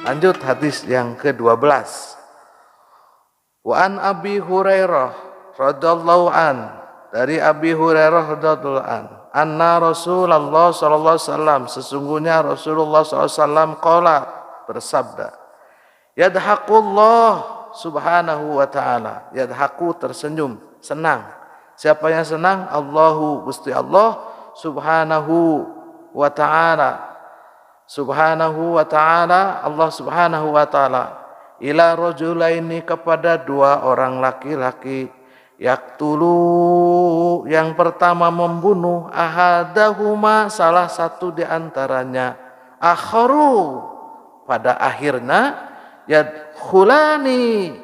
Lanjut hadis yang ke-12. Wa an Abi Hurairah radhiyallahu an, dari Abi Hurairah radhiyallahu an, anna Rasulullah sallallahu alaihi wasallam, sesungguhnya Rasulullah sallallahu alaihi wasallam qala, bersabda, yadhaqullah subhanahu wa ta'ala, yadhaqu tersenyum, senang. Siapa yang senang? Allahu, Gusti Allah subhanahu wa ta'ala, subhanahu wa ta'ala, Allah subhanahu wa ta'ala, ila rajulaini, kepada dua orang laki-laki, yaktulu, yang pertama membunuh, ahadahuma, salah satu di antaranya, akharu, pada akhirnya, yadkhulani,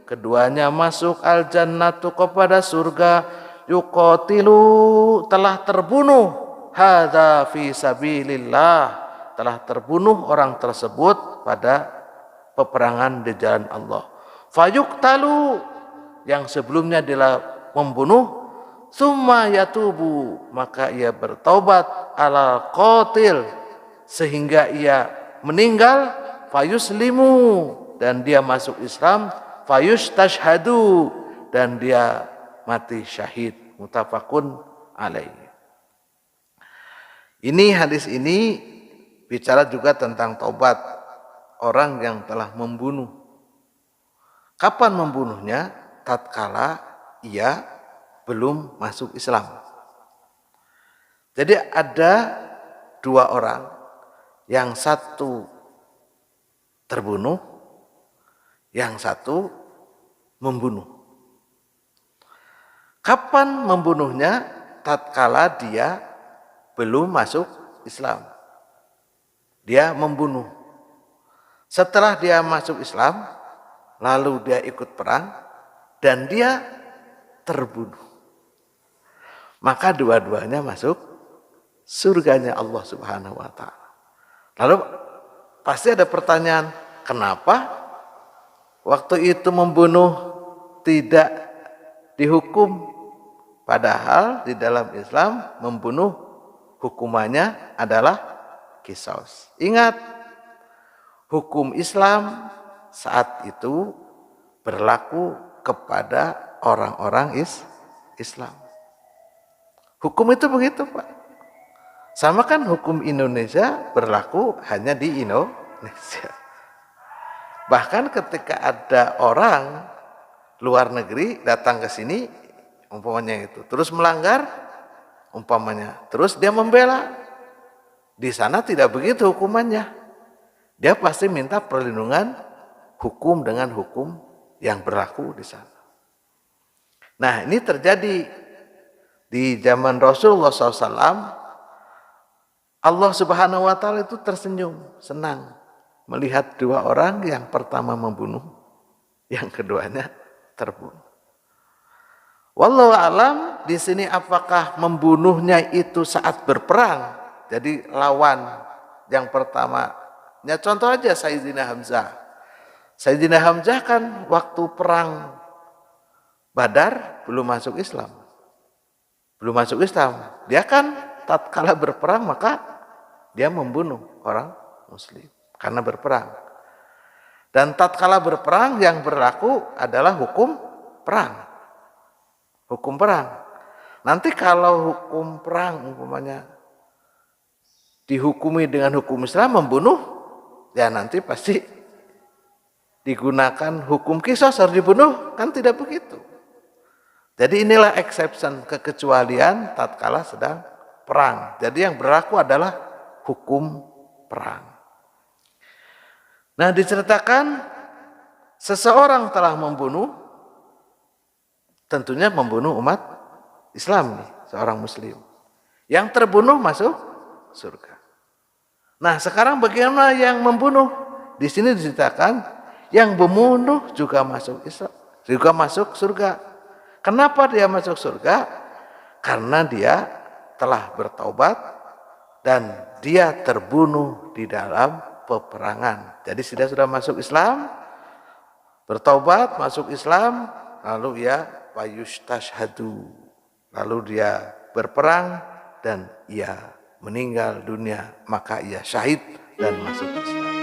keduanya masuk al jannatu, kepada surga, yuqatilu, telah terbunuh, hadza fi sabilillah, telah terbunuh orang tersebut pada peperangan di jalan Allah. Fayuqtalu, yang sebelumnya dia membunuh, summa yatubu, maka ia bertaubat, ala qatil, sehingga ia meninggal, fayuslimu, dan dia masuk Islam, fayustashhadu, dan dia mati syahid. Muttafaqun alaih. Ini hadis ini bicara juga tentang taubat orang yang telah membunuh. Kapan membunuhnya? Tatkala ia belum masuk Islam. Jadi ada dua orang, yang satu terbunuh, yang satu membunuh. Kapan membunuhnya? Tatkala dia belum masuk Islam. Dia membunuh. Setelah dia masuk Islam, lalu dia ikut perang, dan dia terbunuh. Maka dua-duanya masuk surganya Allah subhanahu wa ta'ala. Lalu pasti ada pertanyaan, kenapa waktu itu membunuh tidak dihukum? Padahal di dalam Islam membunuh hukumannya adalah qisas. Ingat, hukum Islam saat itu berlaku kepada orang-orang Islam. Hukum itu begitu, Pak. Sama kan hukum Indonesia berlaku hanya di Indonesia. Bahkan ketika ada orang luar negeri datang ke sini, umpamanya itu, terus melanggar, umpamanya, terus dia membela, di sana tidak begitu hukumannya. Dia pasti minta perlindungan hukum dengan hukum yang berlaku di sana. Nah, ini terjadi di zaman Rasulullah SAW. Allah subhanahu wa ta'ala itu tersenyum, senang melihat dua orang, yang pertama membunuh, yang keduanya terbunuh. Wallahu alam, di sini apakah membunuhnya itu saat berperang? Jadi lawan yang pertama, ya contoh aja Sayyidina Hamzah. Sayyidina Hamzah kan waktu perang Badar belum masuk Islam. Belum masuk Islam. Dia kan tatkala berperang maka dia membunuh orang muslim karena berperang. Dan tatkala berperang yang berlaku adalah hukum perang. Hukum perang. Nanti kalau hukum perang umpamanya dihukumi dengan hukum Islam membunuh, ya nanti pasti digunakan hukum qisas, harus dibunuh, kan tidak begitu. Jadi inilah exception, kekecualian tatkala sedang perang. Jadi yang berlaku adalah hukum perang. Nah, diceritakan seseorang telah membunuh, tentunya membunuh umat Islam nih, seorang muslim. Yang terbunuh masuk surga. Nah, sekarang bagaimana yang membunuh? Di sini diceritakan yang membunuh juga masuk Islam, juga masuk surga. Kenapa dia masuk surga? Karena dia telah bertaubat dan dia terbunuh di dalam peperangan. Jadi sudah masuk Islam, bertaubat, masuk Islam, lalu ia fayustashhadu, lalu dia berperang dan ia meninggal dunia, maka ia syahid dan masuk Islam.